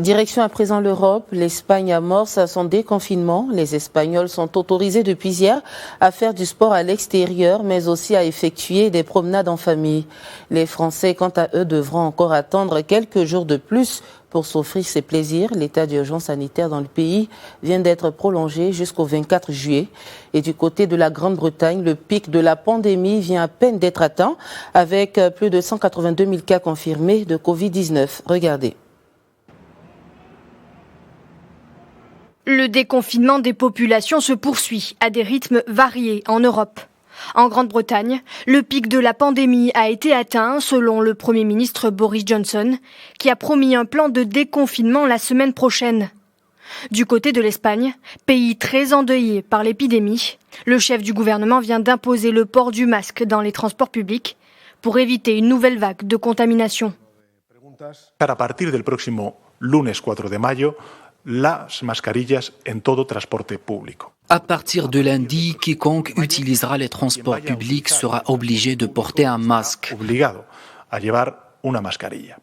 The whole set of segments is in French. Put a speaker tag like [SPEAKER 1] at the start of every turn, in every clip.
[SPEAKER 1] Direction à présent l'Europe, l'Espagne amorce son déconfinement. Les Espagnols sont autorisés depuis hier à faire du sport à l'extérieur, mais aussi à effectuer des promenades en famille. Les Français, quant à eux, devront encore attendre quelques jours de plus pour s'offrir ces plaisirs. L'état d'urgence sanitaire dans le pays vient d'être prolongé jusqu'au 24 juillet. Et du côté de la Grande-Bretagne, le pic de la pandémie vient à peine d'être atteint, avec plus de 182 000 cas confirmés de Covid-19. Regardez.
[SPEAKER 2] Le déconfinement des populations se poursuit à des rythmes variés en Europe. En Grande-Bretagne, le pic de la pandémie a été atteint selon le Premier ministre Boris Johnson, qui a promis un plan de déconfinement la semaine prochaine. Du côté de l'Espagne, pays très endeuillé par l'épidémie, le chef du gouvernement vient d'imposer le port du masque dans les transports publics pour éviter une nouvelle vague de contamination.
[SPEAKER 3] A partir del próximo lunes 4 de mayo, las mascarillas en todo transporte público.
[SPEAKER 4] À partir de lundi, quiconque utilisera les transports publics sera obligé de porter un masque.
[SPEAKER 3] Obligado a llevar una mascarilla.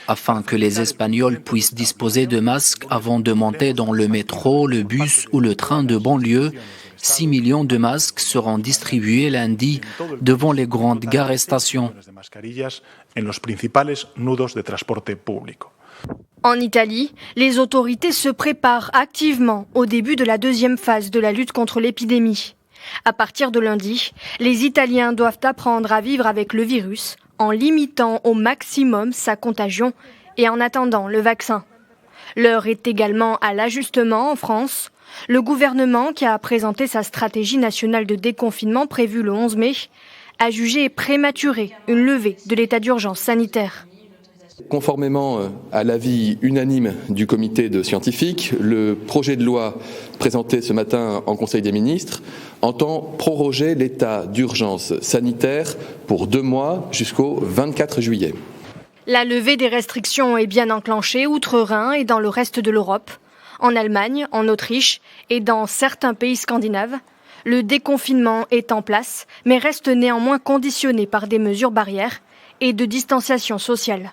[SPEAKER 4] Afin que les Espagnols puissent disposer de masques avant de monter dans le métro, le bus ou le train de banlieue, 6 millions de masques seront distribués lundi devant les grandes gares et stations.
[SPEAKER 2] En Italie, les autorités se préparent activement au début de la deuxième phase de la lutte contre l'épidémie. À partir de lundi, les Italiens doivent apprendre à vivre avec le virus en limitant au maximum sa contagion et en attendant le vaccin. L'heure est également à l'ajustement en France. Le gouvernement, qui a présenté sa stratégie nationale de déconfinement prévue le 11 mai, a jugé prématuré une levée de l'état d'urgence sanitaire.
[SPEAKER 5] Conformément à l'avis unanime du comité de scientifiques, le projet de loi présenté ce matin en Conseil des ministres entend proroger l'état d'urgence sanitaire pour 2 mois jusqu'au 24 juillet.
[SPEAKER 2] La levée des restrictions est bien enclenchée outre-Rhin et dans le reste de l'Europe. En Allemagne, en Autriche et dans certains pays scandinaves, le déconfinement est en place, mais reste néanmoins conditionné par des mesures barrières et de distanciation sociale.